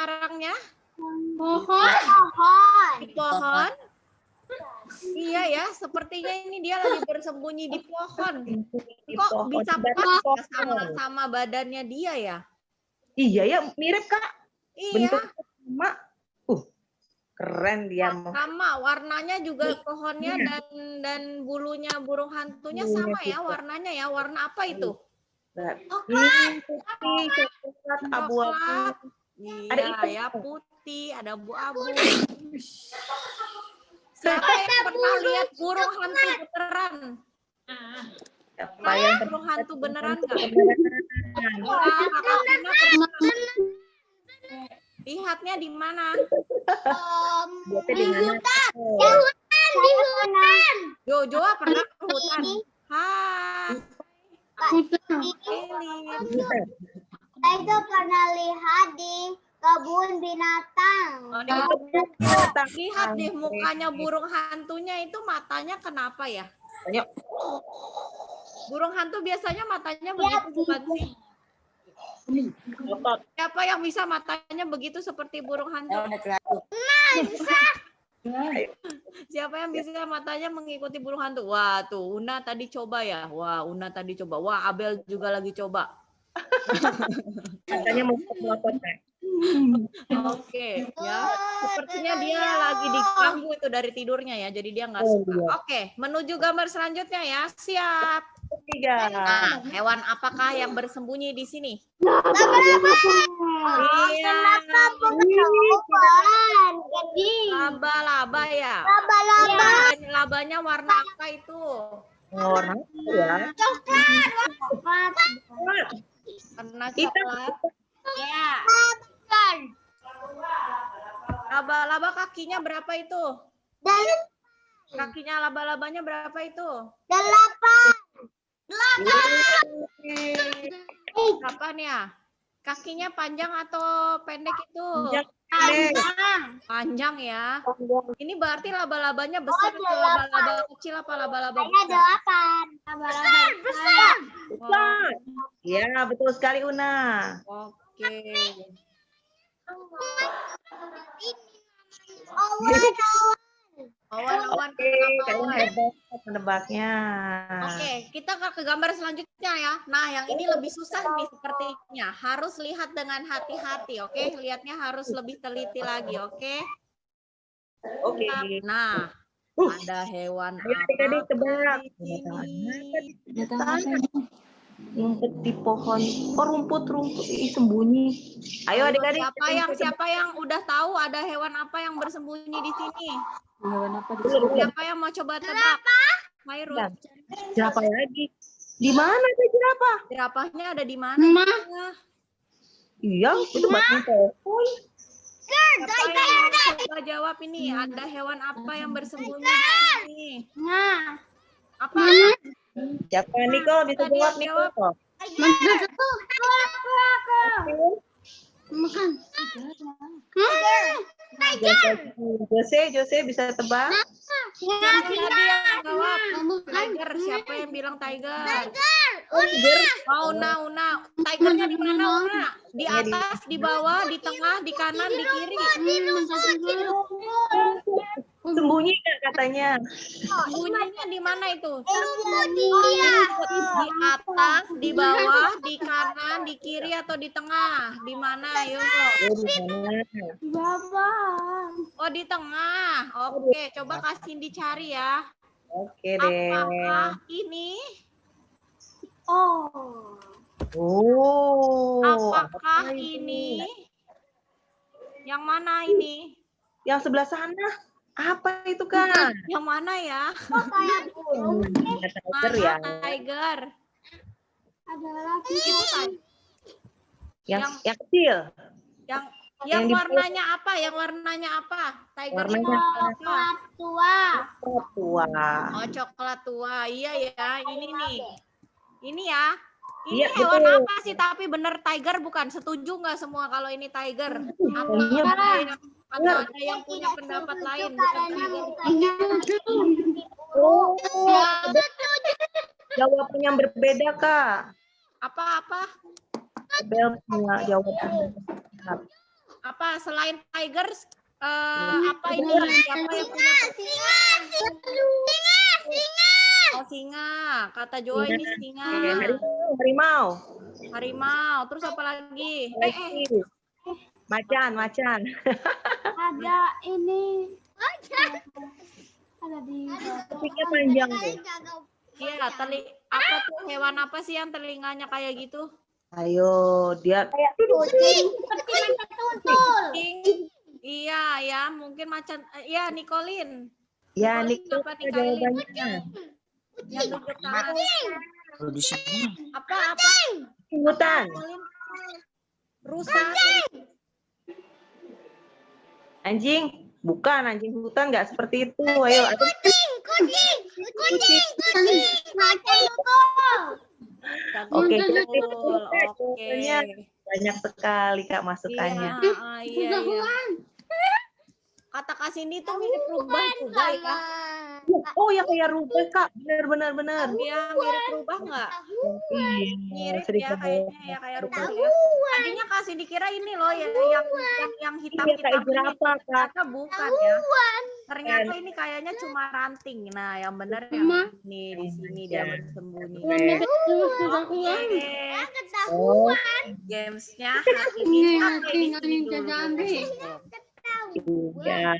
sarangnya? Pohon. Di pohon? Iya ya, sepertinya ini dia lagi bersembunyi di pohon. Kok bisa pas sama badannya dia ya? Iya ya, mirip Kak. Iya. Bentuknya sama. Keren dia. Sama, warnanya juga pohonnya dan bulunya burung hantunya sama ya warnanya ya. Warna apa itu? Putih, coklat, abu-abu. Iya ya, putih, ada abu-abu. Siapa yang pernah lihat burung hantu beneran? Burung hantu beneran nggak? Lihatnya di mana? Di hutan. Di hutan. Jojoa pernah ke hutan? Hai. Saya pernah lihat di kebun binatang. Lihat deh mukanya burung hantunya itu matanya kenapa ya? Burung hantu biasanya matanya begitu bukan sih? Siapa yang bisa matanya begitu seperti burung hantu? Siapa yang bisa matanya mengikuti burung hantu? Wah, tuh Una tadi coba ya. Wah, Una tadi coba. Wah, Abel juga lagi coba. Katanya mau melotot. Oke, ya. Sepertinya dia lagi diganggu itu dari tidurnya ya. Jadi dia nggak suka. Oke, menuju gambar selanjutnya ya. Siap. Nah, hewan apakah yang bersembunyi di sini? Iya. Laba-laba ya. Labanya warna apa itu? Warna ya. Coklat. Warna coklat. Ya. Laba-laba kakinya berapa itu? Kakinya laba-labanya berapa itu? 8 ya? Kakinya panjang atau pendek itu? Panjang ya. Ini berarti laba-labanya besar atau laba-laba kecil apa laba-laba besar? 8. Besar. Ya, betul sekali Una. Oke. Awan-awan hebat menebaknya. Oke, kita ke gambar selanjutnya ya. Nah, yang ini lebih susah nih sepertinya. Harus lihat dengan hati-hati, oke? Lihatnya harus lebih teliti lagi, oke? Oke. Nah, ada hewan apa di sini? Ngumpet di pohon. Oh, rumput sembunyi. Ayo adik-adik. Siapa yang udah tahu ada hewan apa yang bersembunyi di sini? Hewan apa di sini? Siapa yang mau coba tebak? Mairul. Jerapah lagi. Di mana ada jerapah? Jerapahnya ada di mana? Iya, itu batang pohon. Siapa yang mau coba jawab ini? Ada hewan apa yang bersembunyi di sini? Apa? Siapa Niko bisa jawab Niko? Makan. Jose bisa tebak? Tadi yang jawab Tiger. Siapa yang bilang Tiger? Una. Tigernya di mana, Una? Di atas, di bawah, di tengah, di kanan, di kiri. Sembunyi katanya. Sembunyinya di mana itu? Di atas, di bawah, di kanan, di kiri atau di tengah? Di mana? Ayo. Oh, di tengah. Oke, coba kasih dicari ya. Oke deh. Apakah ini? Apakah ini? Yang mana ini? Yang sebelah sana. Apa itu Kak? Yang mana ya? Tiger ya. Tiger. Ada lagi. Yang kecil. Yang warnanya apa? Yang warnanya apa? Tiger warnanya coklat tua. Oh, coklat tua. Iya ya, ini nih. Ini ya. Ini iya, hewan betul. apa sih? Tapi bener tiger bukan? Setuju nggak semua kalau ini tiger? Atau ada yang punya pendapat lain? Jawaban yang berbeda Kak. Apa? Abel punya jawaban. Apa selain Tigers apa ini siapa yang punya Oh, singa. Kata Joy ini singa. Harimau. Harimau. Terus apa lagi? Macan. Ada ini. Ada di Kupingnya panjang tuh. Iya, apa tuh hewan apa sih yang telinganya kayak gitu? Ayo, dia kayak kucing seperti macan tutul. Iya, ya, mungkin macan. Ya, Nicolin. ya nih Apa nih Kailin? jawabannya. Yang tunjuk tangan. Di sini. Apa? Hutan. Rusa. Anjing. Bukan anjing hutan, nggak seperti itu. Ayo, Kucing. Macan tutul. Oke, kita Betul. Oke. banyak sekali Kak masukannya. Iya. Kata Kak Cindy itu mirip rubah juga ya. Oh ya kayak rubah Kak, benar. Iya, mirip rubah nggak? Mirip ya kayaknya ya kayak rubah ya. Tadinya Kak Cindy kira ini loh ya yang hitam-hitam ini. Apa Kak? Ternyata bukan ya. Ternyata ini kayaknya cuma ranting. Nah, yang benar yang ini di sini dia bersembunyi. Oke. Gamesnya hari ini sampai di sini dulu. Ya.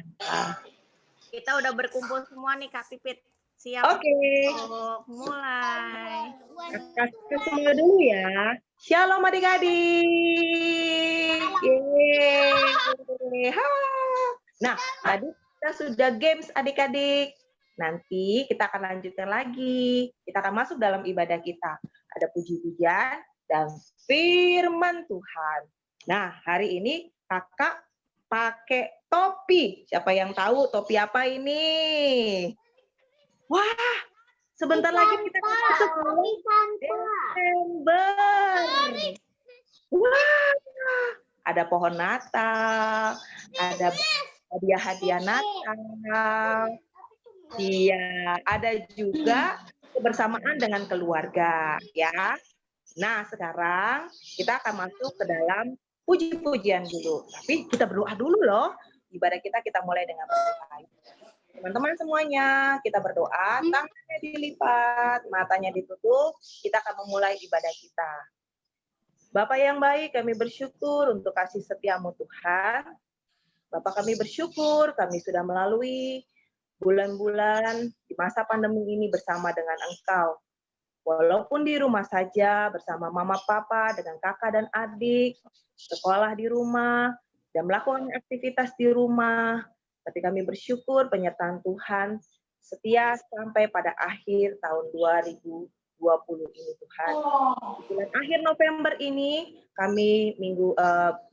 Kita udah berkumpul semua nih Kak Pipit. Siap Oke. untuk mulai. Kasih semua dulu ya. Shalom adik-adik. Yeay. Nah, tadi kita sudah games adik-adik. Nanti kita akan lanjutkan lagi. Kita akan masuk dalam ibadah kita. Ada puji-pujian dan firman Tuhan. Nah, hari ini kakak pakai topi. Siapa yang tahu topi apa ini? Wah, sebentar lagi kita akan masuk Desember. Wah, ada pohon Natal, ada hadiah-hadiah Natal. Iya, ada juga kebersamaan dengan keluarga, ya. Nah, sekarang kita akan masuk ke dalam puji-pujian dulu. Tapi kita berdoa dulu loh. Ibadah kita mulai dengan berdoa. Teman-teman semuanya, kita berdoa, tangannya dilipat, matanya ditutup, kita akan memulai ibadah kita. Bapak yang baik, kami bersyukur untuk kasih setiamu Tuhan. Bapak kami bersyukur, kami sudah melalui bulan-bulan di masa pandemi ini bersama dengan Engkau. Walaupun di rumah saja, bersama mama papa, dengan kakak dan adik, sekolah di rumah, dan melakukan aktivitas di rumah, tapi kami bersyukur penyertaan Tuhan setia sampai pada akhir tahun 2020 ini Tuhan. Di bulan akhir November ini, kami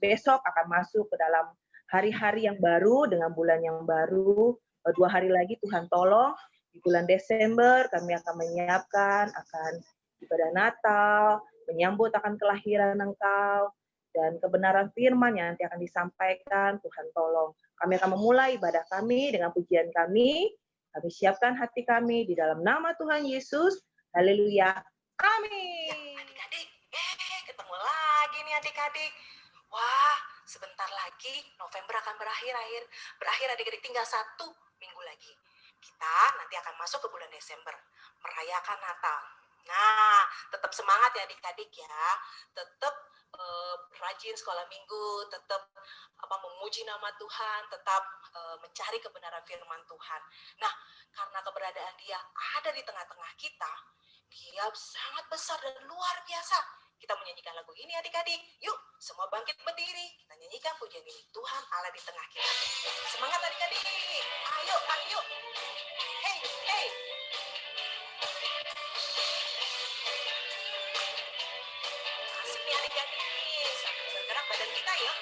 besok akan masuk ke dalam hari-hari yang baru dengan bulan yang baru. 2 hari lagi Tuhan tolong. Di bulan Desember kami akan menyiapkan akan ibadah Natal, menyambut akan kelahiran Engkau, dan kebenaran firman yang nanti akan disampaikan, Tuhan tolong. Kami akan memulai ibadah kami dengan pujian kami. Kami siapkan hati kami di dalam nama Tuhan Yesus. Haleluya. Amin. Adik-adik, ketemu lagi nih adik-adik. Wah, sebentar lagi November akan berakhir adik-adik, tinggal 1 minggu lagi. Kita nanti akan masuk ke bulan Desember, merayakan Natal. Nah, tetap semangat ya adik-adik ya. Tetap rajin sekolah minggu, tetap memuji nama Tuhan, tetap mencari kebenaran firman Tuhan. Nah, karena keberadaan Dia ada di tengah-tengah kita, Dia sangat besar dan luar biasa. Kita menyanyikan lagu ini adik-adik. Yuk, semua bangkit berdiri. Kita nyanyikan pujian ini. Tuhan Allah di tengah kita. Semangat adik-adik. Ayo. Hey. Asik nih adik-adik. Sambil bergerak badan kita ya.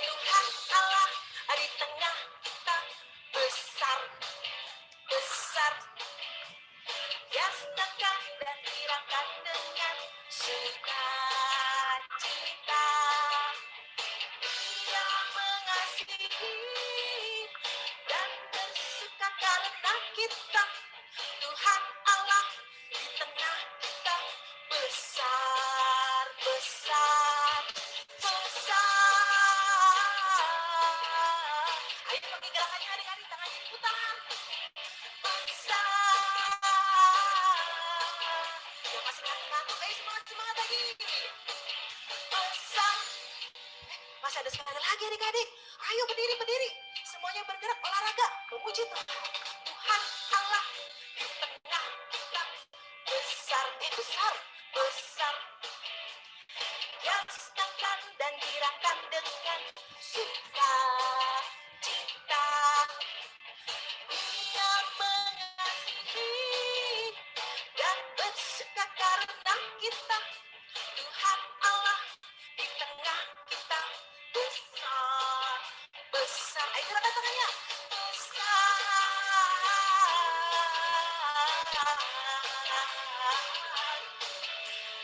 Tuhan Allah di tengah kita. Besar. Yastakan dan irakan dengan sukacita. Dia mengasihi dan bersuka karena kita. Tuhan Allah di tengah kita besar. Masih ada sekali lagi adik-adik. Ayo berdiri, berdiri. Semuanya bergerak olahraga. Memuji Tuhan. Tuhan Allah di tengah kita. Besar, besar, besar. Yang senangkan dan dirangkan dengan sukacita. Dia mengasihi dan bersuka karena kita. Tuhan Allah di tengah kita. Besar, besar. Ayo gerakan tangannya. Besar.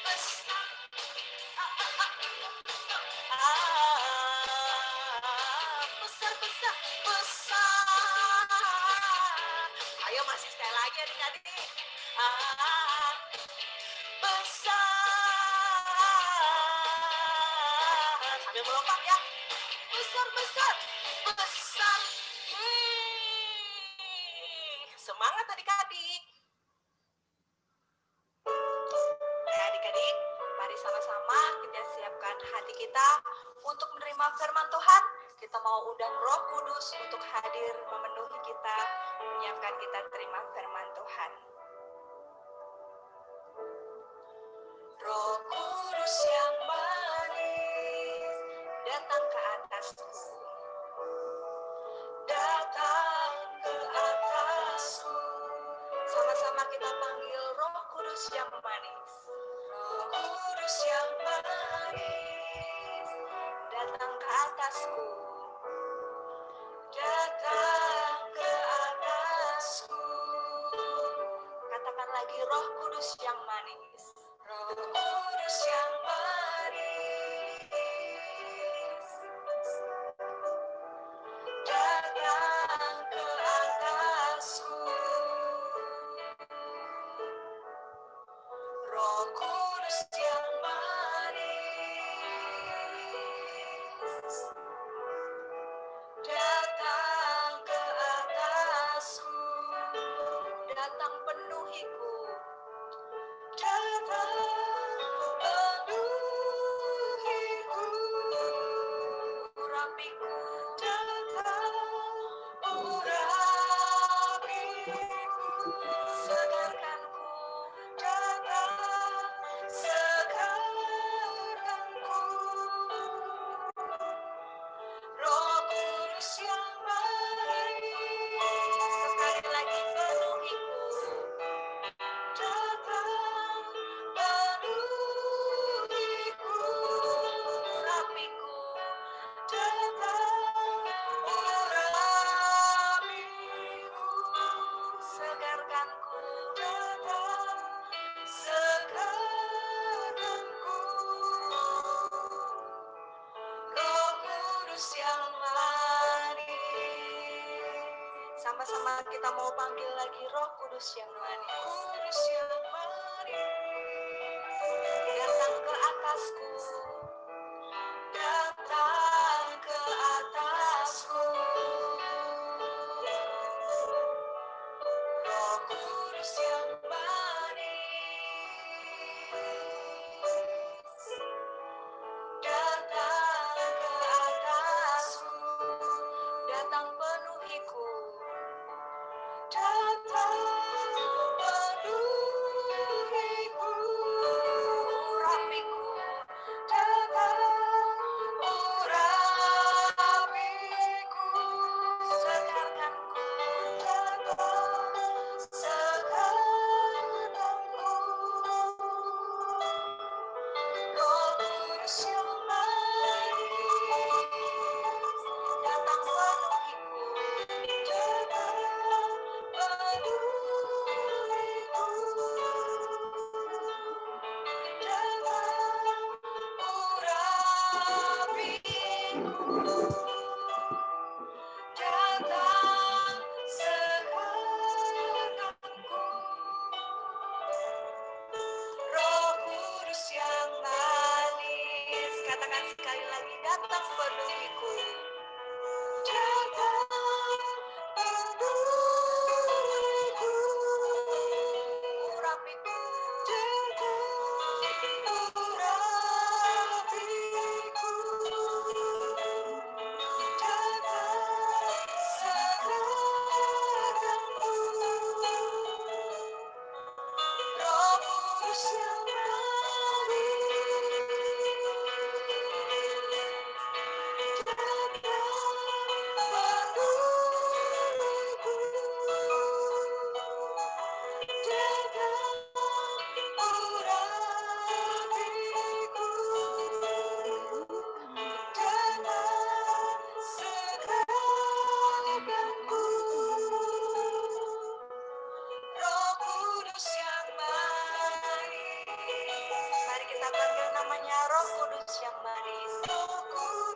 Besar. Besar, besar, besar. Ayo masih sekali lagi adik-adik. Besar. Sambil melompat ya. Besar, besar, besar. Semangat adik-adik. Adik-adik, mari sama-sama kita siapkan hati kita untuk menerima firman Tuhan. Kita mau undang Roh Kudus untuk hadir memenuhi kita, menyiapkan kita terima firman Tuhan. Roh Kudus yang manis, datang ke atasku. Datang ke atasku. Sama-sama kita panggil Roh Kudus yang manis. Roh Kudus yang manis, datang ke atasku. Datang ke atasku. Katakan lagi, Roh Kudus yang manis. Roh Kudus yang manis, datang ke atasku. Roh Kudus yang manis, datang ke atasku. Datang penuhiku. Datang penuhiku. Urapiku. Datang urapiku. Segarkanku. Datang segarkanku. Roh Kudus yang manis, sekali lagi penuhiku. Datang penuhiku. Urapiku. Datang urapiku. Segarkanku. Datang segarkanku. Roh Kudus yang manis. Sama-sama kita mau panggil lagi Roh Kudus yang manis. Kudus yang manis, datang ke atasku. Datang ke atasku. Roh Kudus yang manis, datang ke atasku. Datang penuhiku. Datang penuhiku. Urapiku. Datang urapiku. Segarkanku. Datang segarkanku. Roh Kudus yang manis, datang penuhiku. Datang penuhiku. Datang urapiku. Datang segarkanku. Roh Kudus yang manis, katakan sekali lagi, datang penuhiku. Datang penuhiku. Urapiku. Datang urapiku.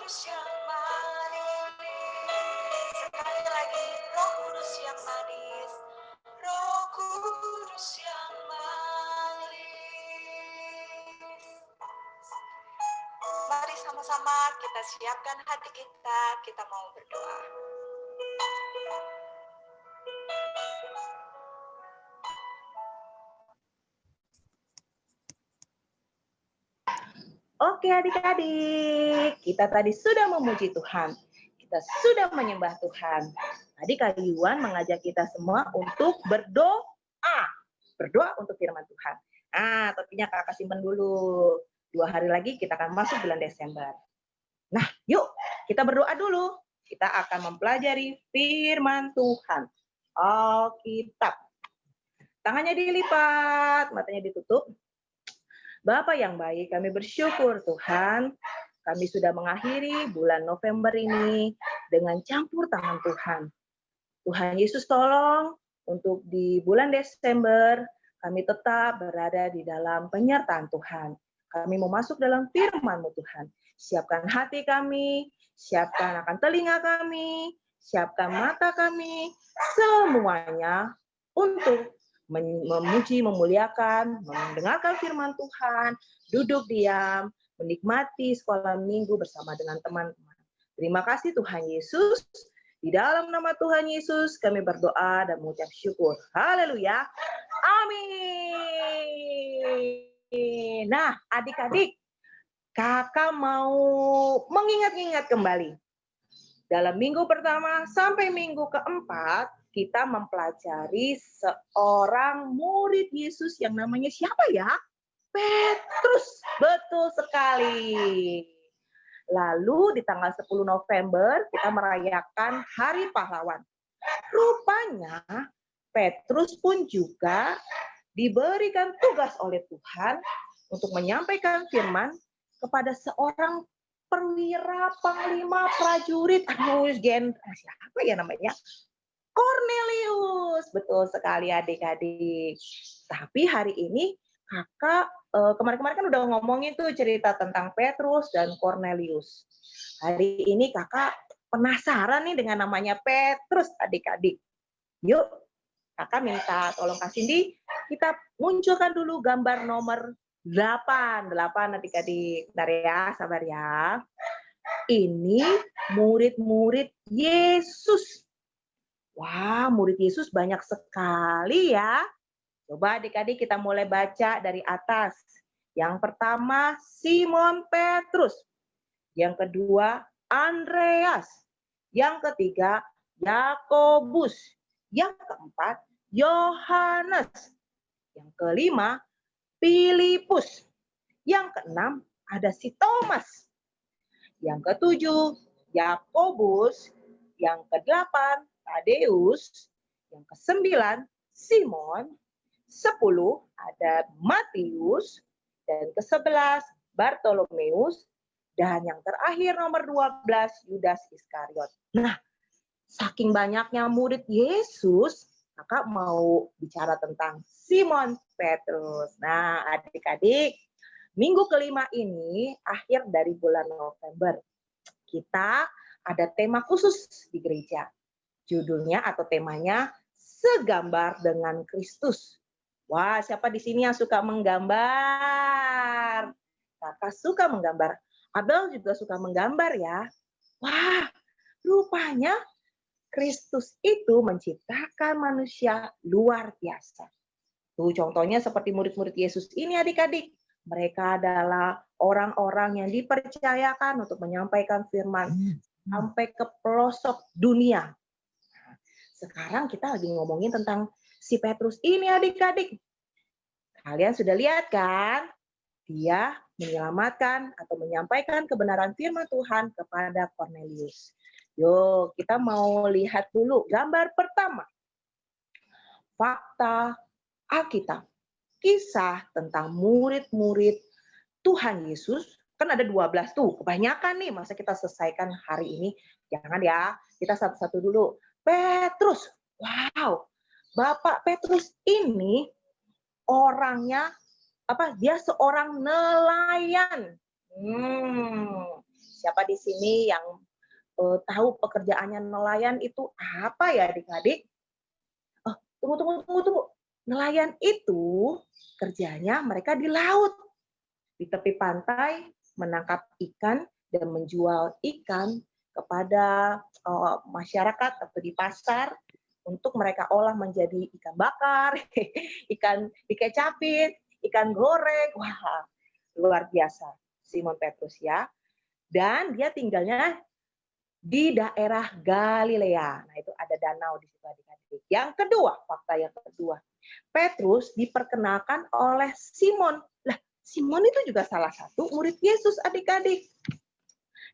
Kudus yang manis. Sekali lagi, Roh Kudus yang manis. Roh Kudus yang manis. Mari sama-sama kita siapkan hati kita mau berdoa. Oke adik-adik, kita tadi sudah memuji Tuhan. Kita sudah menyembah Tuhan. Tadi Kak Yuan mengajak kita semua untuk berdoa. Berdoa untuk firman Tuhan. Nah, topinya Kakak simpan dulu. 2 hari lagi kita akan masuk bulan Desember. Nah, yuk kita berdoa dulu. Kita akan mempelajari firman Tuhan. Alkitab. Tangannya dilipat, matanya ditutup. Bapa yang baik, kami bersyukur Tuhan, kami sudah mengakhiri bulan November ini dengan campur tangan Tuhan. Tuhan Yesus tolong untuk di bulan Desember kami tetap berada di dalam penyertaan Tuhan. Kami mau masuk dalam firman-Mu Tuhan. Siapkan hati kami, siapkan akan telinga kami, siapkan mata kami, semuanya untuk memuji, memuliakan, mendengarkan firman Tuhan, duduk diam, menikmati sekolah minggu bersama dengan teman-teman. Terima kasih Tuhan Yesus. Di dalam nama Tuhan Yesus kami berdoa dan mengucap syukur. Haleluya. Amin. Nah, adik-adik, Kakak mau mengingat-ingat kembali. Dalam minggu pertama sampai minggu keempat, kita mempelajari seorang murid Yesus yang namanya siapa ya? Petrus. Betul sekali. Lalu di tanggal 10 November kita merayakan Hari Pahlawan. Rupanya Petrus pun juga diberikan tugas oleh Tuhan untuk menyampaikan firman kepada seorang perwira panglima prajurit. Siapa ya namanya? Cornelius. Betul sekali adik-adik. Tapi hari ini kakak kemarin-kemarin kan udah ngomongin tuh cerita tentang Petrus dan Cornelius. Hari ini kakak penasaran nih dengan namanya Petrus adik-adik. Yuk kakak minta tolong Kak Cindy, kita munculkan dulu gambar nomor 8 adik-adik. Bentar ya, sabar ya. Ini murid-murid Yesus. Wah, murid Yesus banyak sekali ya. Coba adik-adik kita mulai baca dari atas. Yang pertama Simon Petrus. Yang kedua Andreas. Yang ketiga Yakobus. Yang keempat Yohanes. Yang kelima Filipus. Yang keenam ada si Thomas. Yang ketujuh Yakobus. Yang kedelapan Tadeus, yang ke-9 Simon, 10 ada Matius, dan ke-11 Bartolomeus, dan yang terakhir nomor 12 Yudas Iskariot. Nah, saking banyaknya murid Yesus, kakak mau bicara tentang Simon Petrus. Nah, adik-adik, minggu kelima ini akhir dari bulan November. Kita ada tema khusus di gereja. Judulnya atau temanya Segambar dengan Kristus. Wah, siapa di sini yang suka menggambar? Kakak suka menggambar. Abel juga suka menggambar ya. Wah, rupanya Kristus itu menciptakan manusia luar biasa. Tuh contohnya seperti murid-murid Yesus ini adik-adik. Mereka adalah orang-orang yang dipercayakan untuk menyampaikan firman sampai ke pelosok dunia. Sekarang kita lagi ngomongin tentang si Petrus ini adik-adik. Kalian sudah lihat kan? Dia menyelamatkan atau menyampaikan kebenaran firman Tuhan kepada Cornelius. Yuk, kita mau lihat dulu gambar pertama. Fakta Alkitab. Kisah tentang murid-murid Tuhan Yesus. Kan ada 12 tuh, kebanyakan nih. Masa kita selesaikan hari ini? Jangan ya, kita satu-satu dulu. Petrus, wow, Bapak Petrus ini orangnya apa? Dia seorang nelayan. Siapa di sini yang tahu pekerjaannya nelayan itu apa ya adik-adik? Oh, tunggu. Nelayan itu kerjanya mereka di laut, di tepi pantai, menangkap ikan dan menjual ikan kepada masyarakat atau di pasar untuk mereka olah menjadi ikan bakar, ikan dikecapin, ikan goreng. Wah, luar biasa Simon Petrus ya. Dan dia tinggalnya di daerah Galilea. Nah, itu ada danau di situ adik-adik. Yang kedua, fakta yang kedua. Petrus diperkenalkan oleh Simon. Lah, Simon itu juga salah satu murid Yesus adik-adik.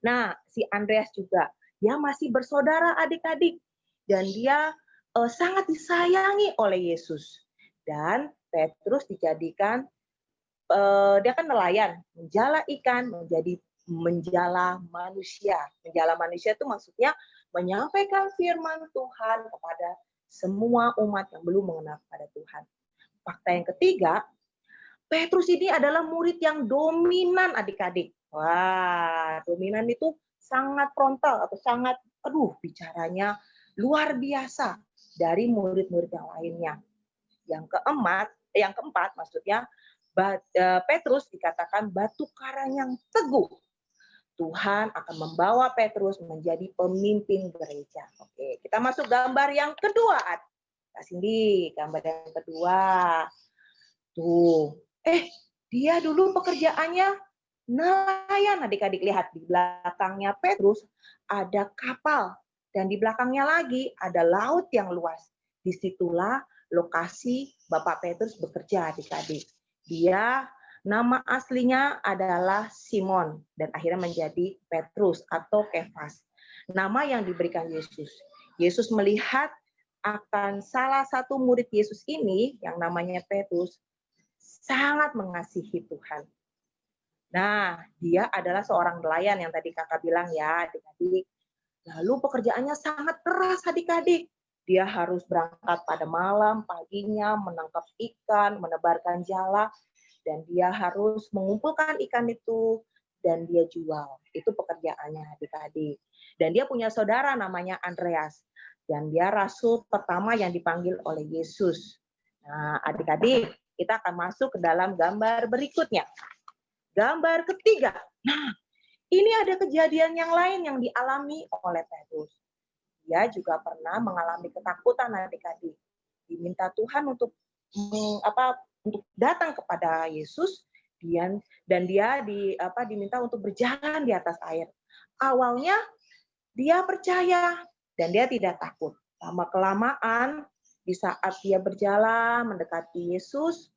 Nah, si Andreas juga. Dia masih bersaudara adik-adik. Dan dia sangat disayangi oleh Yesus. Dan Petrus dijadikan, dia kan nelayan, menjala ikan menjadi menjala manusia. Menjala manusia itu maksudnya menyampaikan firman Tuhan kepada semua umat yang belum mengenal kepada Tuhan. Fakta yang ketiga, Petrus ini adalah murid yang dominan adik-adik. Wah, dominan itu sangat frontal atau sangat, bicaranya luar biasa dari murid-murid yang lainnya. Yang keempat maksudnya, Petrus dikatakan batu karang yang teguh. Tuhan akan membawa Petrus menjadi pemimpin gereja. Oke, kita masuk gambar yang kedua. Kak Cindy, gambar yang kedua. Tuh, dia dulu pekerjaannya nelayan. Adik-adik lihat di belakangnya Petrus ada kapal dan di belakangnya lagi ada laut yang luas. Disitulah lokasi Bapak Petrus bekerja, adik-adik. Dia nama aslinya adalah Simon dan akhirnya menjadi Petrus atau Kefas. Nama yang diberikan Yesus. Yesus melihat akan salah satu murid Yesus ini yang namanya Petrus sangat mengasihi Tuhan. Nah, dia adalah seorang nelayan yang tadi kakak bilang ya, adik-adik. Lalu pekerjaannya sangat keras adik-adik. Dia harus berangkat pada malam, paginya menangkap ikan, menebarkan jala, dan dia harus mengumpulkan ikan itu dan dia jual. Itu pekerjaannya adik-adik. Dan dia punya saudara namanya Andreas. Dan dia rasul pertama yang dipanggil oleh Yesus. Nah, adik-adik, kita akan masuk ke dalam gambar berikutnya. Gambar ketiga. Nah, ini ada kejadian yang lain yang dialami oleh Petrus. Dia juga pernah mengalami ketakutan adik-adik. Diminta Tuhan untuk datang kepada Yesus, dan dia diminta untuk berjalan di atas air. Awalnya dia percaya dan dia tidak takut. Lama-kelamaan di saat dia berjalan mendekati Yesus,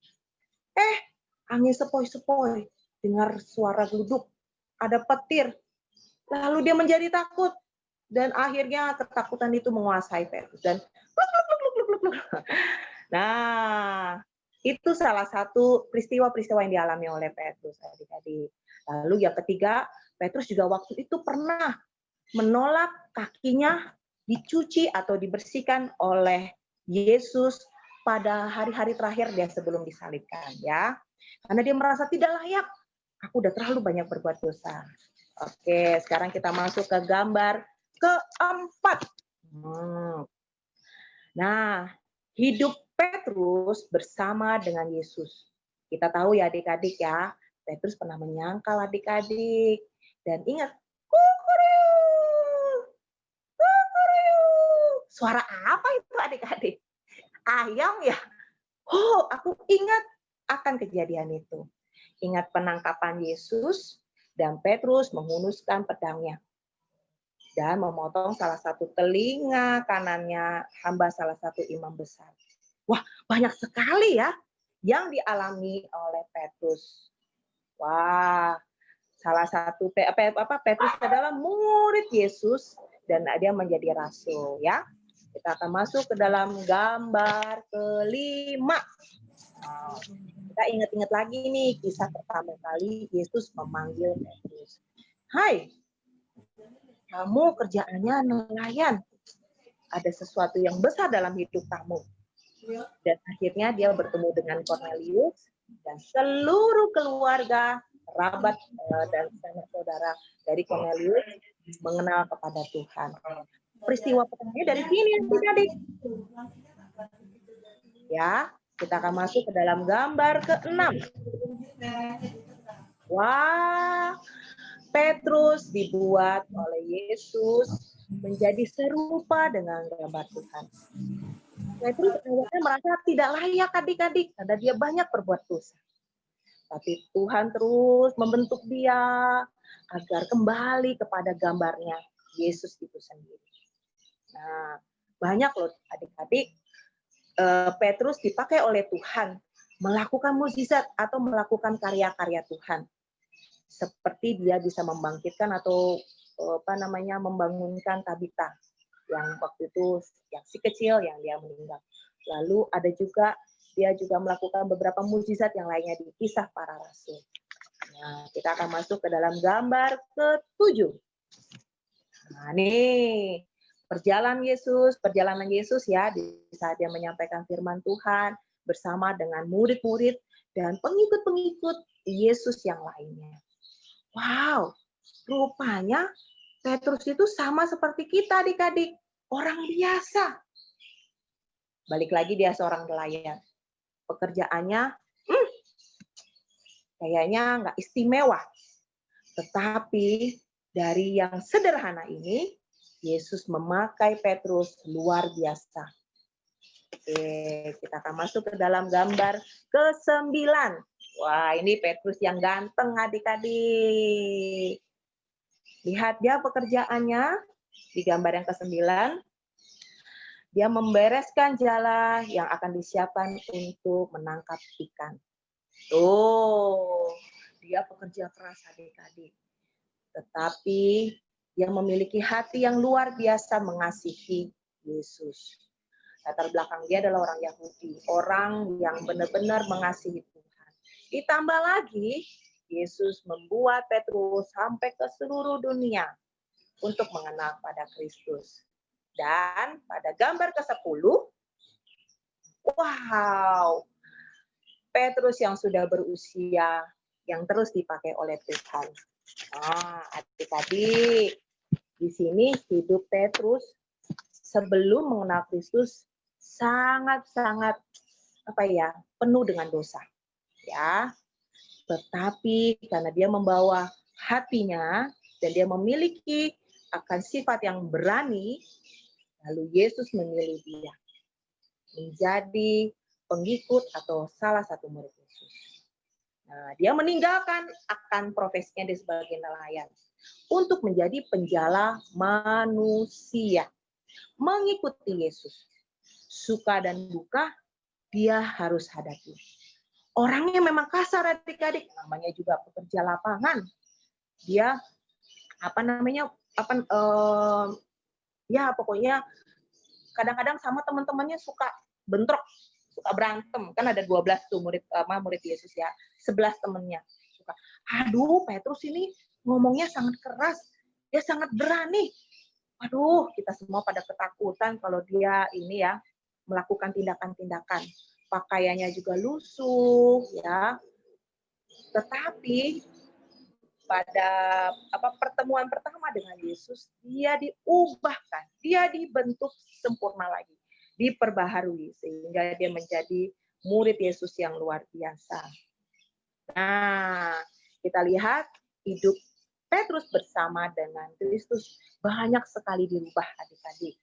angin sepoi-sepoi, dengar suara geluduk, ada petir. Lalu dia menjadi takut dan akhirnya ketakutan itu menguasai Petrus dan nah, itu salah satu peristiwa-peristiwa yang dialami oleh Petrus, adik-adik. Lalu yang ketiga, Petrus juga waktu itu pernah menolak kakinya dicuci atau dibersihkan oleh Yesus pada hari-hari terakhir dia sebelum disalibkan, ya. Karena dia merasa tidak layak. Aku udah terlalu banyak berbuat dosa. Oke, sekarang kita masuk ke gambar keempat. Nah, hidup Petrus bersama dengan Yesus. Kita tahu ya adik-adik ya, Petrus pernah menyangkal adik-adik. Dan ingat, suara apa itu adik-adik? Ayam ya? Oh, aku ingat akan kejadian itu. Ingat penangkapan Yesus dan Petrus menghunuskan pedangnya dan memotong salah satu telinga kanannya hamba salah satu imam besar. Wah, banyak sekali ya yang dialami oleh Petrus. Wah, salah satu Petrus adalah murid Yesus dan dia menjadi rasul ya. Kita akan masuk ke dalam gambar kelima. Kita ingat-ingat lagi nih kisah pertama kali Yesus memanggil Petrus. Hai, kamu kerjaannya nelayan. Ada sesuatu yang besar dalam hidup kamu. Dan akhirnya dia bertemu dengan Cornelius dan seluruh keluarga kerabat dan sanak saudara dari Cornelius mengenal kepada Tuhan. Peristiwa pertamanya dari sini adik-adik. Ya, kita akan masuk ke dalam gambar ke-6. Wah, Petrus dibuat oleh Yesus menjadi serupa dengan gambar Tuhan. Petrus awalnya merasa tidak layak adik-adik karena dia banyak berbuat dosa. Tapi Tuhan terus membentuk dia agar kembali kepada gambarnya Yesus itu sendiri. Nah, banyak loh adik-adik, Petrus dipakai oleh Tuhan melakukan mukjizat atau melakukan karya-karya Tuhan. Seperti dia bisa membangkitkan atau membangunkan Tabita yang waktu itu yang si kecil yang dia meninggal. Lalu ada juga dia juga melakukan beberapa mukjizat yang lainnya di Kisah Para Rasul. Nah, kita akan masuk ke dalam gambar ke-7. Nah, nih perjalanan Yesus ya di saat dia menyampaikan firman Tuhan bersama dengan murid-murid dan pengikut-pengikut Yesus yang lainnya. Wow, rupanya Petrus itu sama seperti kita adik-adik, orang biasa. Balik lagi dia seorang nelayan. Pekerjaannya kayaknya nggak istimewa. Tetapi dari yang sederhana ini, Yesus memakai Petrus luar biasa. Oke, kita akan masuk ke dalam gambar ke-9. Wah, ini Petrus yang ganteng adik-adik. Lihat dia pekerjaannya di gambar yang ke-9. Dia membereskan jala yang akan disiapkan untuk menangkap ikan. Tuh, dia pekerja keras adik-adik. Tetapi dia memiliki hati yang luar biasa mengasihi Yesus. Latar belakang dia adalah orang Yahudi, orang yang benar-benar mengasihi Tuhan. Ditambah lagi, Yesus membuat Petrus sampai ke seluruh dunia untuk mengenal pada Kristus. Dan pada gambar ke-10, wow, Petrus yang sudah berusia, yang terus dipakai oleh Tuhan. Nah, adik-adik, di sini hidup Petrus sebelum mengenal Kristus sangat-sangat penuh dengan dosa. Ya, tetapi karena dia membawa hatinya dan dia memiliki akan sifat yang berani, lalu Yesus memilih dia menjadi pengikut atau salah satu murid Yesus. Nah, dia meninggalkan akan profesinya sebagai nelayan untuk menjadi penjala manusia, mengikuti Yesus. Suka dan duka dia harus hadapi. Orangnya memang kasar adik-adik, namanya juga pekerja lapangan. Dia pokoknya kadang-kadang sama teman-temannya suka bentrok, suka berantem. Kan ada 12 tuh murid Yesus ya, 11 temannya. Suka, aduh Petrus ini ngomongnya sangat keras, dia sangat berani. Aduh, kita semua pada ketakutan kalau dia ini ya melakukan tindakan-tindakan. Pakaiannya juga lusuh ya. Tetapi pada pertemuan pertama dengan Yesus, dia diubahkan, dia dibentuk sempurna lagi, diperbaharui sehingga dia menjadi murid Yesus yang luar biasa. Nah, kita lihat hidup Petrus bersama dengan Kristus banyak sekali dirubah adik-adik.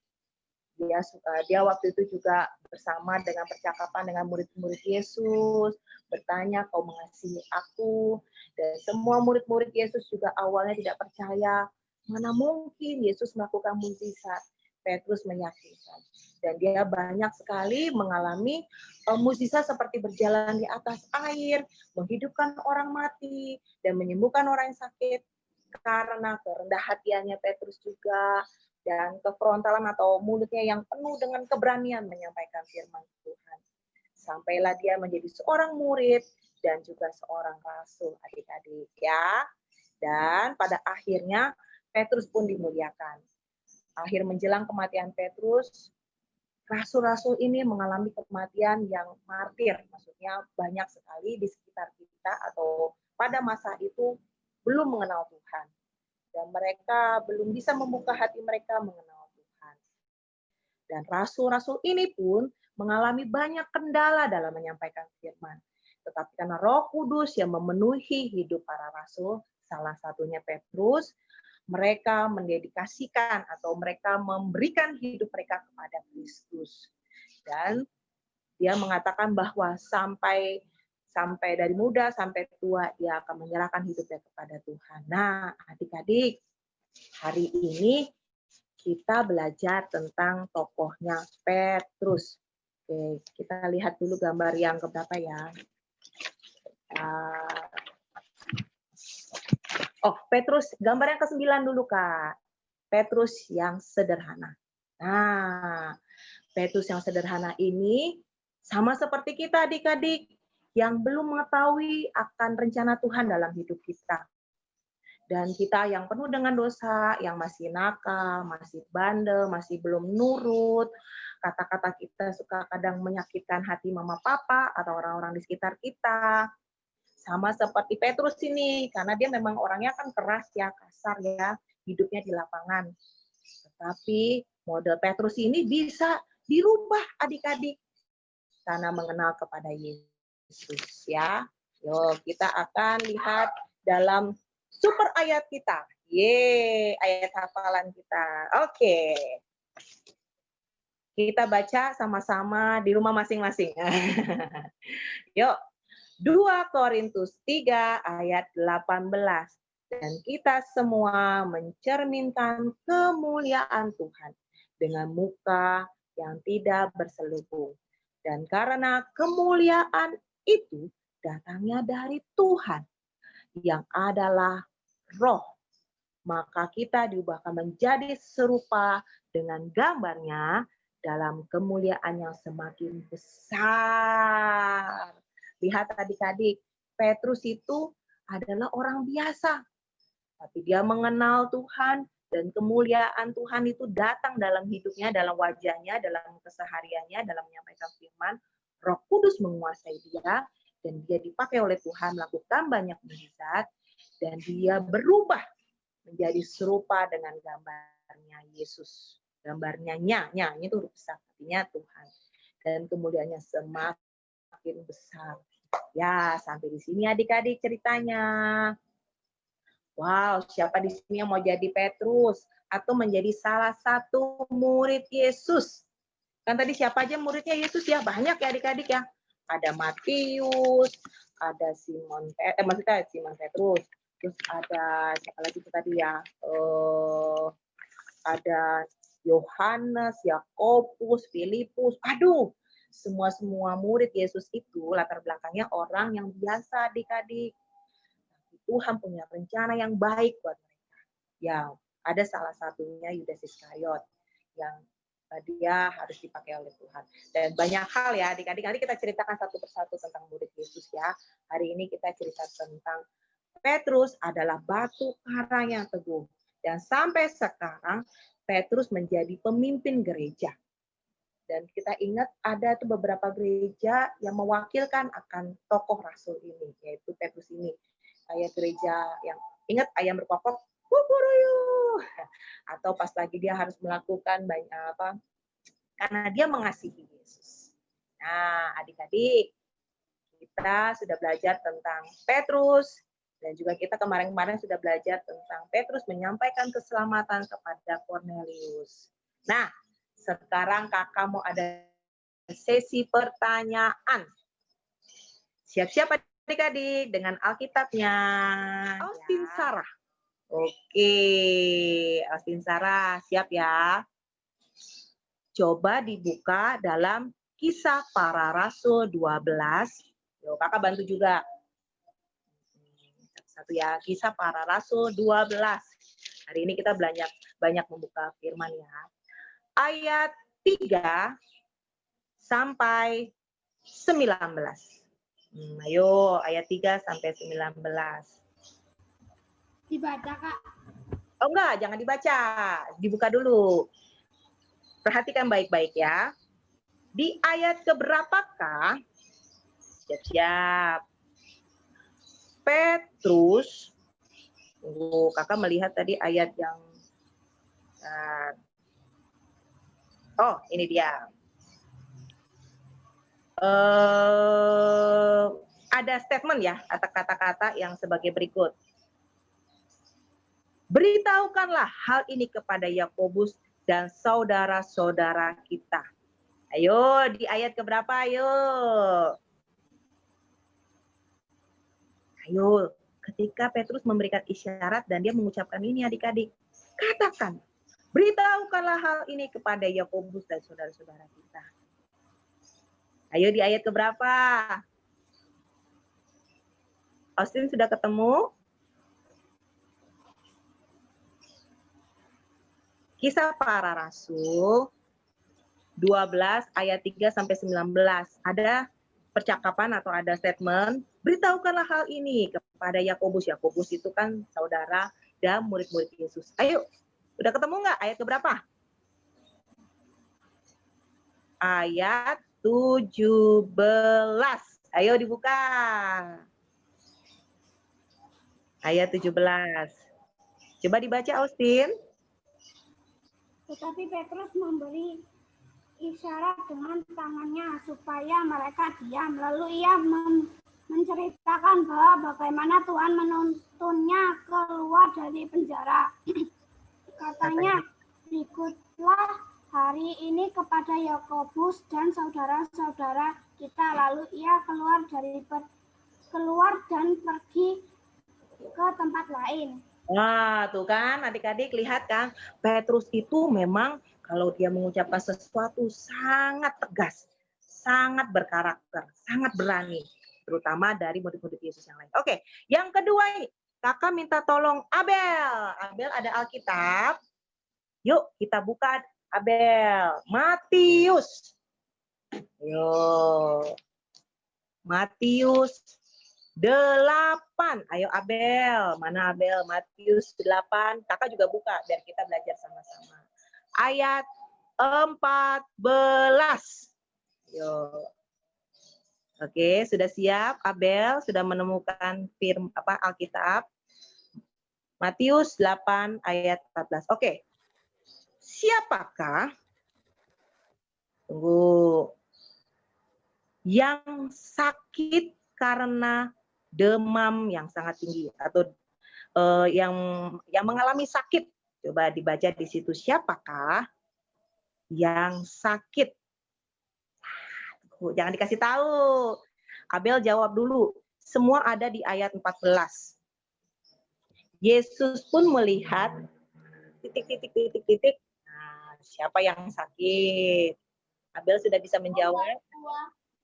Dia waktu itu juga bersama dengan percakapan dengan murid-murid Yesus, bertanya, kau mengasihi aku? Dan semua murid-murid Yesus juga awalnya tidak percaya, mana mungkin Yesus melakukan mukjizat. Petrus meyakinkan. Dan dia banyak sekali mengalami mukjizat seperti berjalan di atas air, menghidupkan orang mati, dan menyembuhkan orang yang sakit. Karena kerendah hatiannya Petrus juga, dan kefrontalan atau mulutnya yang penuh dengan keberanian menyampaikan firman Tuhan. Sampailah dia menjadi seorang murid dan juga seorang rasul adik-adik ya. Dan pada akhirnya Petrus pun dimuliakan. Akhir menjelang kematian Petrus, rasul-rasul ini mengalami kematian yang martir. Maksudnya banyak sekali di sekitar kita atau pada masa itu belum mengenal Tuhan. Dan mereka belum bisa membuka hati mereka mengenal Tuhan. Dan rasul-rasul ini pun mengalami banyak kendala dalam menyampaikan firman. Tetapi karena Roh Kudus yang memenuhi hidup para rasul, salah satunya Petrus, mereka mendedikasikan atau mereka memberikan hidup mereka kepada Kristus. Dan dia mengatakan bahwa sampai dari muda sampai tua dia akan menyerahkan hidupnya kepada Tuhan. Nah, adik-adik, hari ini kita belajar tentang tokohnya Petrus. Oke, kita lihat dulu gambar yang keberapa ya. Petrus, gambar yang ke-9 dulu, Kak. Petrus yang sederhana. Nah, Petrus yang sederhana ini sama seperti kita adik-adik yang belum mengetahui akan rencana Tuhan dalam hidup kita. Dan kita yang penuh dengan dosa, yang masih nakal, masih bandel, masih belum nurut, kata-kata kita suka kadang menyakitkan hati mama papa atau orang-orang di sekitar kita. Sama seperti Petrus ini, karena dia memang orangnya kan keras ya, kasar ya, hidupnya di lapangan. Tetapi model Petrus ini bisa dirubah adik-adik karena mengenal kepada Yesus ya. Yuk, kita akan lihat dalam super ayat kita. Ayat hafalan kita. Oke. Kita baca sama-sama di rumah masing-masing. Yuk. 2 Korintus 3 ayat 18. Dan kita semua mencerminkan kemuliaan Tuhan dengan muka yang tidak berselubung. Dan karena kemuliaan itu datangnya dari Tuhan yang adalah Roh, maka kita diubahkan menjadi serupa dengan gambarnya dalam kemuliaan yang semakin besar. Lihat adik-adik, Petrus itu adalah orang biasa. Tapi dia mengenal Tuhan dan kemuliaan Tuhan itu datang dalam hidupnya, dalam wajahnya, dalam kesehariannya, dalam menyampaikan firman. Roh Kudus menguasai dia dan dia dipakai oleh Tuhan melakukan banyak mukjizat dan dia berubah menjadi serupa dengan gambarnya Yesus. Gambarnya nya itu huruf besar, artinya Tuhan. Dan kemuliaannya semakin besar. Ya, sampai di sini adik-adik ceritanya. Wow, siapa di sini yang mau jadi Petrus atau menjadi salah satu murid Yesus? Kan tadi siapa aja muridnya Yesus ya? Banyak ya adik-adik ya. Ada Matius, ada Simon Petrus, terus ada siapa lagi itu tadi ya? Ada Yohanes, Yakobus, Filipus. Aduh, semua murid Yesus itu latar belakangnya orang yang biasa adik-adik. Tuhan punya rencana yang baik buat mereka. Ya, ada salah satunya Yudas Iskariot yang dia harus dipakai oleh Tuhan. Dan banyak hal ya adik-adik. Nanti kita ceritakan satu persatu tentang murid Yesus ya. Hari ini kita cerita tentang Petrus adalah batu karang yang teguh. Dan sampai sekarang Petrus menjadi pemimpin gereja. Dan kita ingat ada tuh beberapa gereja yang mewakilkan akan tokoh rasul ini, yaitu Petrus ini. Kayak gereja yang ingat ayam berkokok, kukuruyu. Atau pas lagi dia harus melakukan banyak apa? Karena dia mengasihi Yesus. Nah, adik-adik, kita sudah belajar tentang Petrus dan juga kita kemarin-kemarin sudah belajar tentang Petrus menyampaikan keselamatan kepada Cornelius. Nah, sekarang kakak mau ada sesi pertanyaan. Siap-siap adik-adik dengan Alkitabnya. Austin Sarah. Oke, Austin Sarah siap ya. Coba dibuka dalam Kisah Para Rasul 12. Yo, kakak bantu juga. Satu ya, Kisah Para Rasul 12. Hari ini kita banyak membuka firman ya. Ayat 3 sampai 19. Ayo, ayat 3 sampai 19. Dibaca, Kak. Oh enggak, jangan dibaca. Dibuka dulu. Perhatikan baik-baik ya. Di ayat keberapakah? Siap-siap. Petrus, kakak melihat tadi ayat yang, oh ini dia. Ada statement ya, atau kata-kata yang sebagai berikut. Beritahukanlah hal ini kepada Yakobus dan saudara-saudara kita. Ayo, di ayat keberapa? Ayo. Ayo, ketika Petrus memberikan isyarat dan dia mengucapkan ini adik-adik. Katakan, beritahukanlah hal ini kepada Yakobus dan saudara-saudara kita. Ayo di ayat keberapa? Austin sudah ketemu? Kisah Para Rasul 12 ayat 3 sampai 19. Ada percakapan atau ada statement, beritahukanlah hal ini kepada Yakobus. Yakobus itu kan saudara dan murid-murid Yesus. Ayo, udah ketemu nggak? Ayat keberapa? Ayat 17. Ayo dibuka. Ayat 17. Coba dibaca, Austin. Tetapi Petrus memberi isyarat dengan tangannya supaya mereka diam. Lalu ia menceritakan bahwa bagaimana Tuhan menuntunnya keluar dari penjara. Katanya, ikutlah hari ini kepada Yakobus dan saudara-saudara kita. Lalu ia keluar dan pergi ke tempat lain. Wah, tuh kan adik-adik lihat kan, Petrus itu memang kalau dia mengucapkan sesuatu sangat tegas, sangat berkarakter, sangat berani, terutama dari murid-murid Yesus yang lain. Oke, yang kedua, kakak minta tolong Abel. Abel ada Alkitab. Yuk kita buka Abel. Matius. Yuk. Matius 8. Ayo Abel. Mana Abel? Matius 8. Kakak juga buka biar kita belajar sama-sama. Ayat 14. Yuk. Oke, sudah siap Abel? Sudah menemukan Alkitab? Matius 8 ayat 14. Oke. Siapakah? Tunggu. Yang sakit karena demam yang sangat tinggi atau yang mengalami sakit. Coba dibaca di situ, siapakah yang sakit? Jangan dikasih tahu. Abel jawab dulu. Semua ada di ayat 14. Yesus pun melihat titik. Nah, siapa yang sakit? Abel sudah bisa menjawab.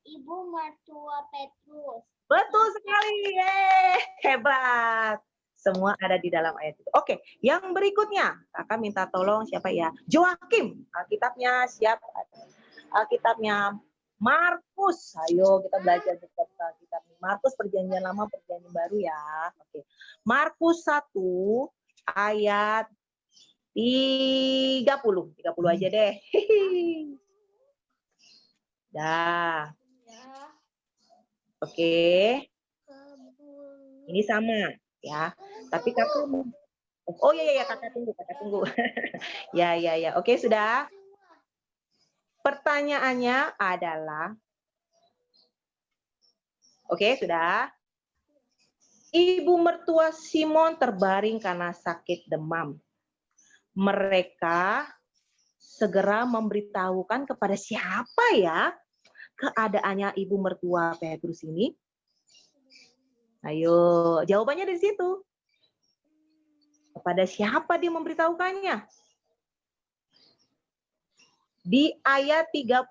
Ibu mertua Petrus. Betul sekali, hebat. Semua ada di dalam ayat itu. Oke, yang berikutnya, kakak minta tolong siapa ya? Joakim, Alkitabnya siapa? Alkitabnya Markus. Ayo kita belajar buku Alkitab. Markus perjanjian lama, perjanjian baru ya. Oke, Markus 1 ayat 30 aja deh. Dah. Oke. Ini sama ya. Tapi kakak oh ya kakak tunggu. ya. Oke, sudah. Pertanyaannya adalah oke, sudah. Ibu mertua Simon terbaring karena sakit demam. Mereka segera memberitahukan kepada siapa ya keadaannya ibu mertua Petrus ini? Ayo, jawabannya di situ. Kepada siapa dia memberitahukannya? Di ayat 30.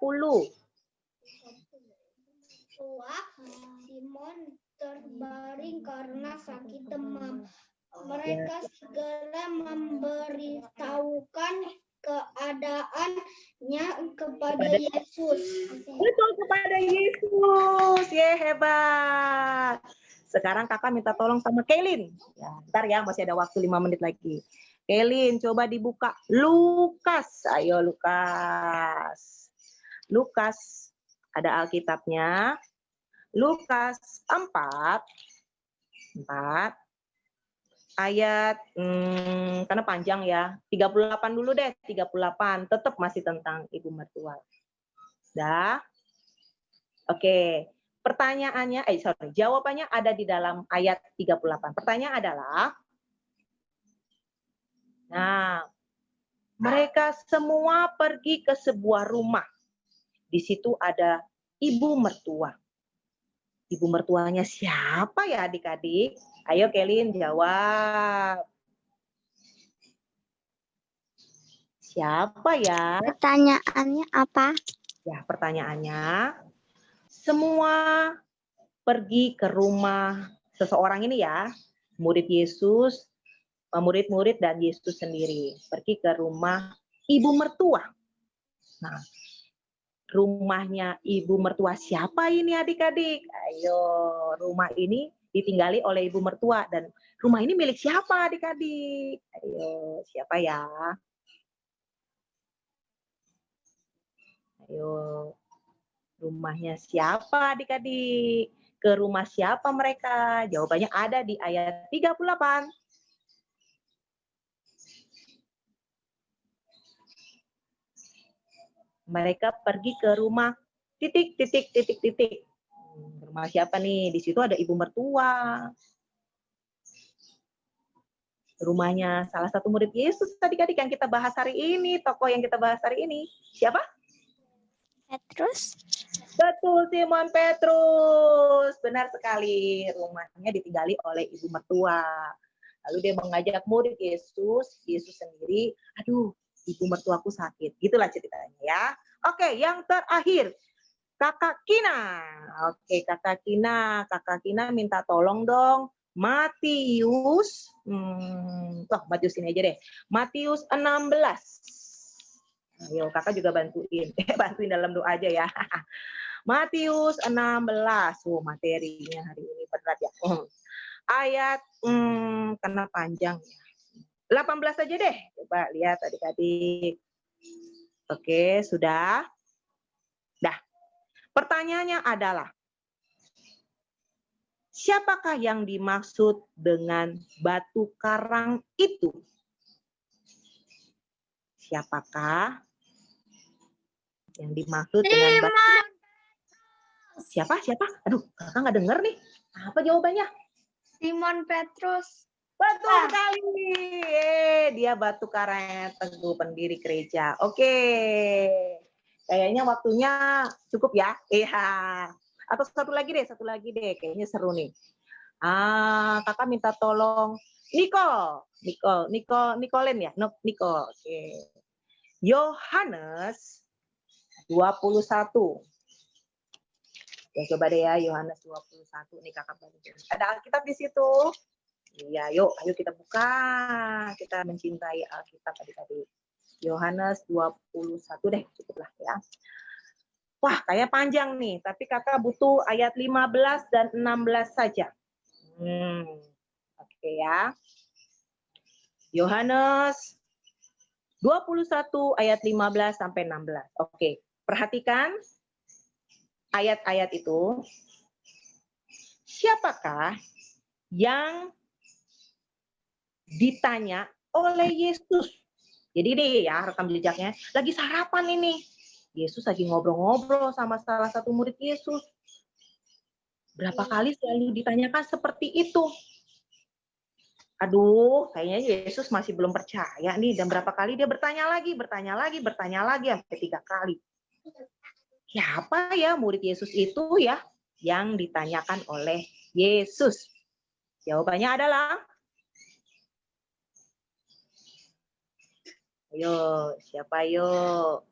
Simon terbaring karena sakit demam. Mereka segera memberitahukan keadaannya kepada Yesus. Betul, kepada Yesus. Hebat. Sekarang kakak minta tolong sama Kaylin. Ya, bentar ya, masih ada waktu 5 menit lagi. Kaylin, coba dibuka Lukas. Ayo Lukas. Lukas, ada Alkitabnya. Lukas 4. 4. Ayat, karena panjang ya, 38 dulu deh, 38. Tetap masih tentang ibu mertua. Dah? Oke. Pertanyaannya, jawabannya ada di dalam ayat 38. Pertanyaan adalah, nah, mereka semua pergi ke sebuah rumah. Di situ ada ibu mertua. Ibu mertuanya siapa ya adik-adik? Ayo Kelin jawab. Siapa ya? Pertanyaannya apa? Ya, pertanyaannya, semua pergi ke rumah seseorang ini ya, murid Yesus, murid-murid dan Yesus sendiri. Pergi ke rumah ibu mertua. Nah, rumahnya ibu mertua siapa ini adik-adik? Ayo, rumah ini ditinggali oleh ibu mertua dan rumah ini milik siapa adik-adik? Ayo, siapa ya? Ayo, rumahnya siapa adik-adik? Ke rumah siapa mereka? Jawabannya ada di ayat 38. Mereka pergi ke rumah titik. Rumah siapa nih? Di situ ada ibu mertua. Rumahnya salah satu murid Yesus adik-adik yang kita bahas hari ini, tokoh yang kita bahas hari ini. Siapa? Petrus. Betul, Simon Petrus. Benar sekali. Rumahnya ditinggali oleh ibu mertua. Lalu dia mengajak murid Yesus, Yesus sendiri, aduh, ibu mertuaku sakit. Gitulah ceritanya ya. Oke, yang terakhir. Kakak Kina. Oke, Kakak Kina minta tolong dong. Matius. Matius ini aja deh. Matius 16. Ayo, kakak juga bantuin. Bantuin dalam doa aja ya. Matius 16. Materinya hari ini berat ya. Ayat, karena panjang ya. 18 aja deh. Coba lihat adik-adik. Oke, sudah? Dah. Pertanyaannya adalah, siapakah yang dimaksud dengan batu karang itu? Siapakah yang dimaksud dengan batu? Siapa? Aduh, kakak nggak denger nih. Apa jawabannya? Simon Petrus. Betul sekali. Dia batu karang teguh pendiri gereja. Oke. Kayaknya waktunya cukup ya. Iya. Atau satu lagi deh. Kayaknya seru nih. Kakak minta tolong Nicolen ya? Nicole. Oke. Yohanes 21. Ya, coba deh ya, Yohanes 21. Nih kakak bantu. Ada Alkitab di situ. Iya, ayo kita buka. Kita mencintai Alkitab adik-adik. Yohanes 21 deh, cukuplah ya. Wah, kayak panjang nih, tapi kakak butuh ayat 15 dan 16 saja. Oke ya. Yohanes 21 ayat 15 sampai 16. Oke, perhatikan ayat-ayat itu. Siapakah yang ditanya oleh Yesus? Jadi nih ya, rekam jejaknya. Lagi sarapan ini. Yesus lagi ngobrol-ngobrol sama salah satu murid Yesus. Berapa kali selalu ditanyakan seperti itu. Aduh, kayaknya Yesus masih belum percaya nih. Dan berapa kali dia bertanya lagi sampai 3 kali. Siapa ya murid Yesus itu ya yang ditanyakan oleh Yesus? Jawabannya adalah, ayo, siapa yuk?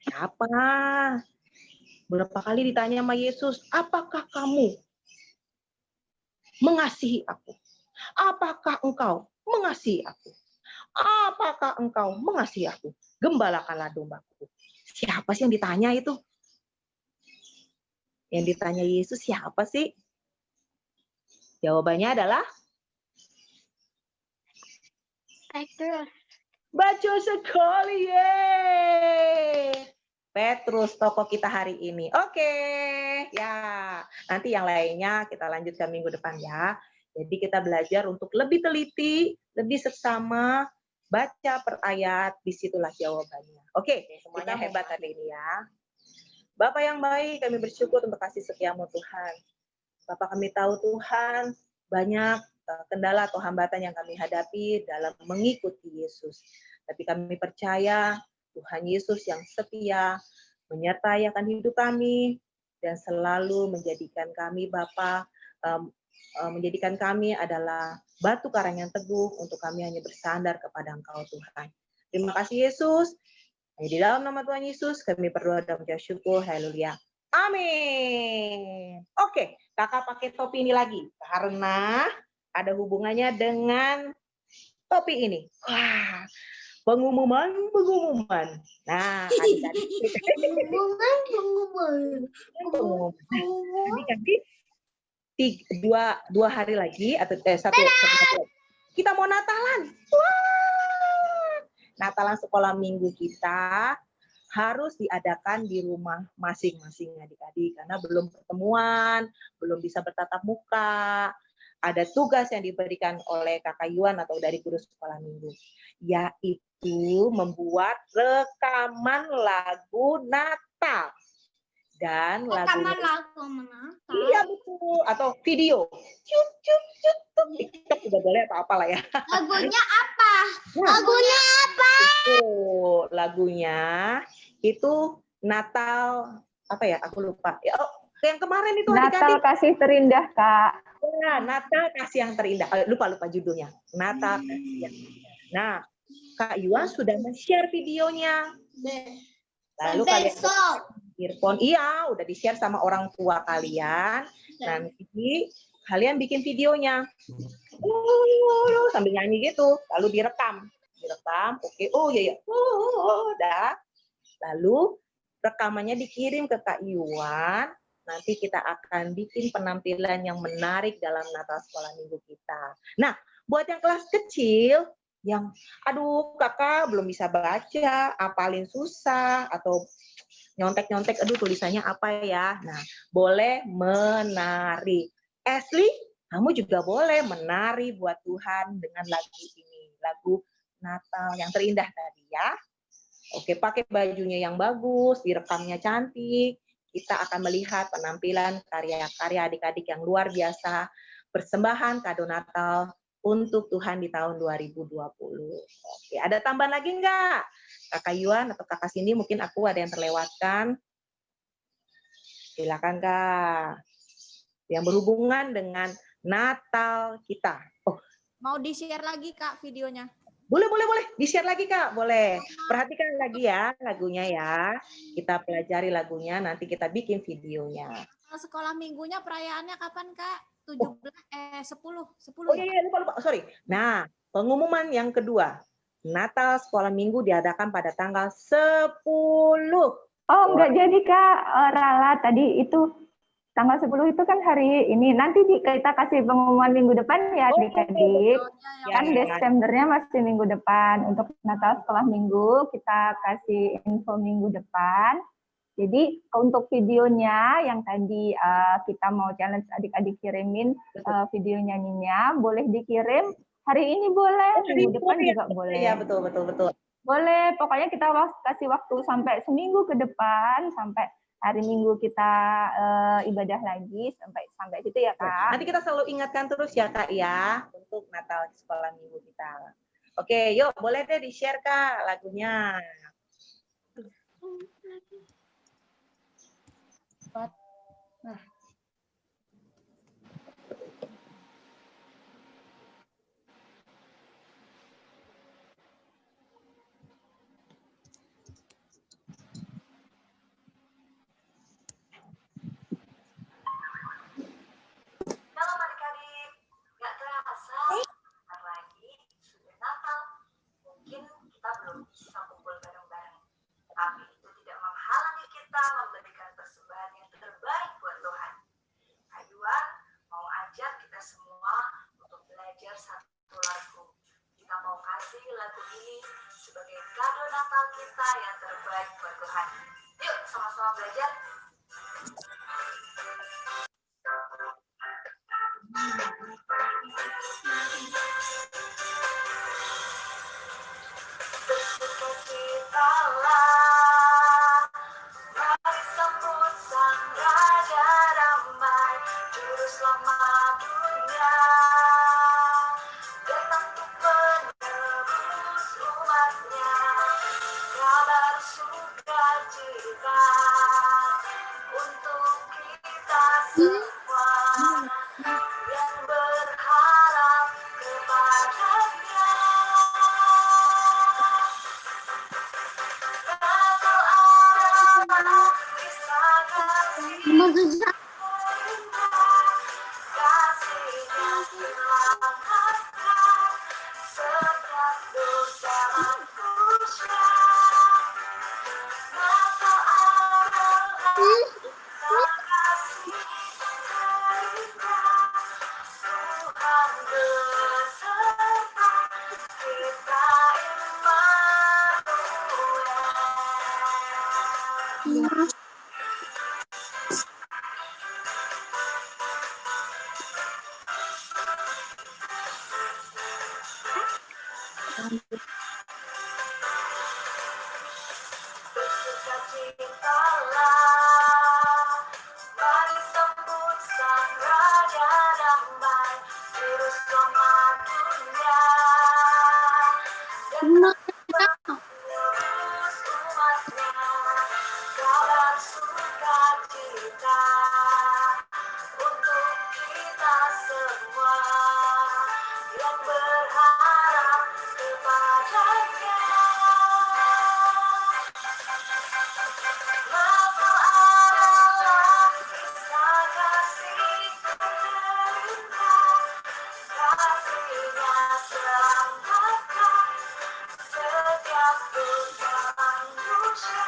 Siapa? Berapa kali ditanya sama Yesus, apakah kamu mengasihi aku? Apakah engkau mengasihi aku? Apakah engkau mengasihi aku? Gembalakanlah dombaku. Siapa sih yang ditanya itu? Yang ditanya Yesus siapa sih? Jawabannya adalah Petrus. Baca sekali, yeay! Petrus, tokoh kita hari ini. Oke, ya. Nanti yang lainnya kita lanjutkan minggu depan ya. Jadi kita belajar untuk lebih teliti, lebih seksama, baca per ayat, disitulah jawabannya. Oke, semuanya hebat hari ini ya. Bapak yang baik, kami bersyukur untuk kasih setiamu Tuhan. Bapak, kami tahu Tuhan banyak kendala atau hambatan yang kami hadapi dalam mengikuti Yesus. Tapi kami percaya Tuhan Yesus yang setia menyertai akan hidup kami dan selalu menjadikan kami Bapa, menjadikan kami adalah batu karang yang teguh untuk kami hanya bersandar kepada Engkau Tuhan. Terima kasih Yesus. Di dalam nama Tuhan Yesus kami berdoa dan mengucap syukur. Haleluya. Amin. Oke, kakak pakai topi ini lagi karena ada hubungannya dengan topi ini. Wah, pengumuman. Nah, adik-adik. Pengumuman. Adik-adik, dua hari lagi atau satu kita mau Natalan. Wah, Natalan sekolah minggu kita harus diadakan di rumah masing-masing adik-adik karena belum pertemuan, belum bisa bertatap muka. Ada tugas yang diberikan oleh Kakak Yuan atau dari guru sekolah minggu, yaitu membuat rekaman lagu Natal. Dan lagu iya betul, atau video. TikTok juga boleh atau apalah ya. Lagunya apa? Lagunya apa? Lagunya itu Natal apa ya? Aku lupa. Ya, yang kemarin itu Natal Kasih Terindah, Kak. Ya, Natal Kasih yang Terindah. Lupa judulnya. Natal Kasih yang Terindah. Nah, Kak Yuan sudah men-share videonya. Lalu kalian earphone, iya, udah di-share sama orang tua kalian. Nanti kalian bikin videonya. Sambil nyanyi gitu, lalu direkam. Oke. Oh iya. Dah. Lalu rekamannya dikirim ke Kak Yuan. Nanti kita akan bikin penampilan yang menarik dalam Natal sekolah minggu kita. Nah, buat yang kelas kecil, yang aduh kakak belum bisa baca, apalin susah, atau nyontek-nyontek, aduh tulisannya apa ya. Nah, boleh menari. Ashley, kamu juga boleh menari buat Tuhan dengan lagu ini. Lagu Natal yang terindah tadi ya. Oke, pakai bajunya yang bagus, direkamnya cantik. Kita akan melihat penampilan karya-karya adik-adik yang luar biasa. Persembahan kado Natal untuk Tuhan di tahun 2020. Oke, ada tambahan lagi enggak? Kakak Yuan atau Kakak Cindy, mungkin aku ada yang terlewatkan. Silakan Kak. Yang berhubungan dengan Natal kita. Oh, mau di-share lagi Kak videonya? Boleh. Di-share lagi Kak, boleh. Perhatikan lagi ya lagunya ya. Kita pelajari lagunya, nanti kita bikin videonya. Sekolah minggunya perayaannya kapan Kak? 10. Oh iya, lupa. Sorry. Nah, pengumuman yang kedua. Natal sekolah minggu diadakan pada tanggal 10. Oh, enggak jadi Kak. Rala tadi itu tanggal 10 itu kan hari ini. Nanti kita kasih pengumuman minggu depan ya adik-adik. Kan Desembernya masih minggu depan. Untuk Natal sekolah minggu kita kasih info minggu depan. Jadi untuk videonya yang tadi kita mau challenge adik-adik kirimin video nyanyinya, boleh dikirim hari ini boleh, minggu depan juga boleh. Iya, betul. Boleh, pokoknya kita kasih waktu sampai seminggu ke depan, sampai hari Minggu kita ibadah lagi, sampai situ ya Kak. Nanti kita selalu ingatkan terus ya Kak ya, untuk Natal sekolah minggu kita. Oke, yuk boleh deh di-share Kak lagunya. Dalam adik-adik, nggak terasa, bentar lagi sudah Natal. Mungkin kita belum bisa kumpul bareng-bareng. Tapi itu tidak menghalangi kita memberikan persembahan yang terbaik buat Tuhan. Ayuan mau ajak kita semua untuk belajar satu lagu. Kita mau kasih lagu ini sebagai kado Natal kita yang terbaik buat Tuhan. Yuk sama-sama belajar. kita Immanuel. Bersukacitalah, mari sambut sang Raja Damai, Juru Selamat dunia, dan terus umatnya, kabar sukacita untuk kita semua yang berharap kepadanya. Lapa adalah kisah kasih terindah, kasihnya selamatkan setiap dosa manusia.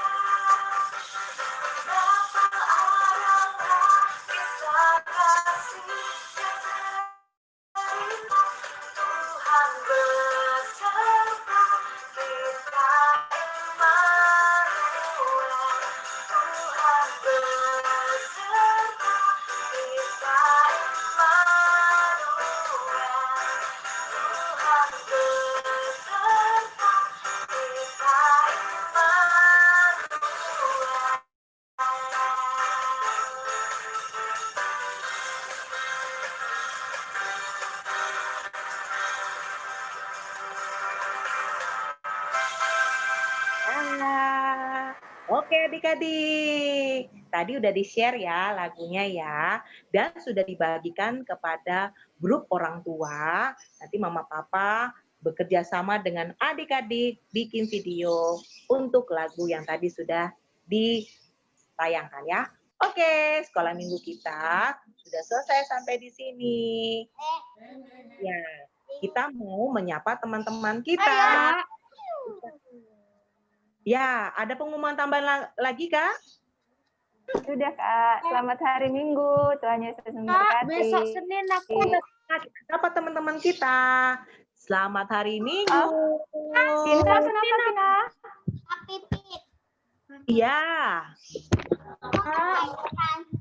Lapa adalah kisah kasih yang terindah, Tuhan beserta kita Immanuel. Tuhan beserta kita Immanuel. Tuhan beserta kita Ah, oke adik-adik, tadi udah di-share ya lagunya ya, dan sudah dibagikan kepada grup orang tua. Nanti mama papa bekerja sama dengan adik-adik bikin video untuk lagu yang tadi sudah ditayangkan ya. Oke, sekolah minggu kita sudah selesai sampai di sini. Ya, kita mau menyapa teman-teman kita. Ya, ada pengumuman tambahan lagi, Kak? Sudah, Kak. Selamat hari Minggu. Tuhan Yesus memberkati. Besok Senin aku Apa teman-teman kita? Selamat hari Minggu. Tina, kenapa, Tina? pipit. Iya.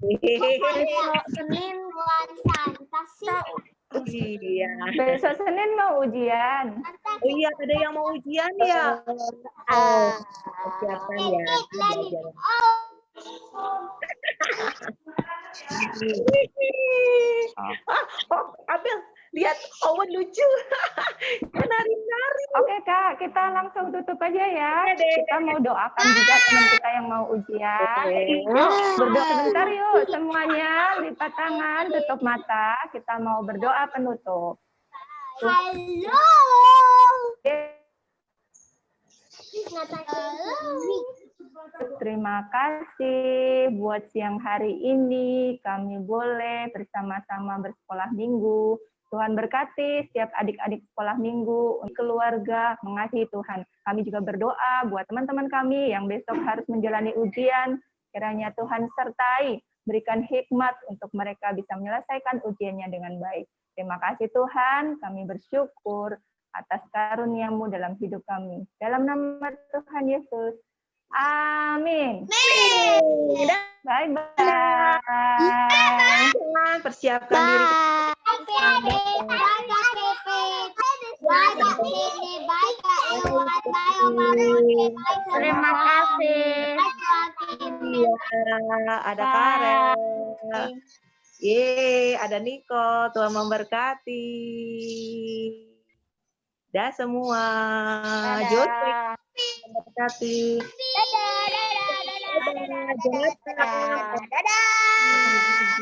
Besok Senin fantasi. Iya. Besok Senin mau ujian. Oh iya, ada yang mau ujian ya? Oh, persiapan ya. Belajar. Oh, Abel, lihat Owen lucu. Nari-nari. Oke, Kak. Kita langsung tutup aja ya. Oke deh. Kita mau doakan juga teman kita yang mau ujian. Oke. Yuk, berdoa sebentar yuk. Semuanya lipat tangan, tutup mata. Kita mau berdoa penutup. Halo. Terima kasih buat siang hari ini. Kami boleh bersama-sama bersekolah minggu. Tuhan berkati setiap adik-adik sekolah minggu, keluarga, mengasihi Tuhan. Kami juga berdoa buat teman-teman kami yang besok harus menjalani ujian. Kiranya Tuhan sertai, berikan hikmat untuk mereka bisa menyelesaikan ujiannya dengan baik. Terima kasih Tuhan, kami bersyukur atas karunia-Mu dalam hidup kami. Dalam nama Tuhan Yesus. Amin. Bye-bye. Persiapkan diri. Terima kasih. Iya, ada Karen. Ada Niko. Tuhan memberkati. Dah semua. Jose memberkati. Dadah. Dadah. Jonathan. Dadah.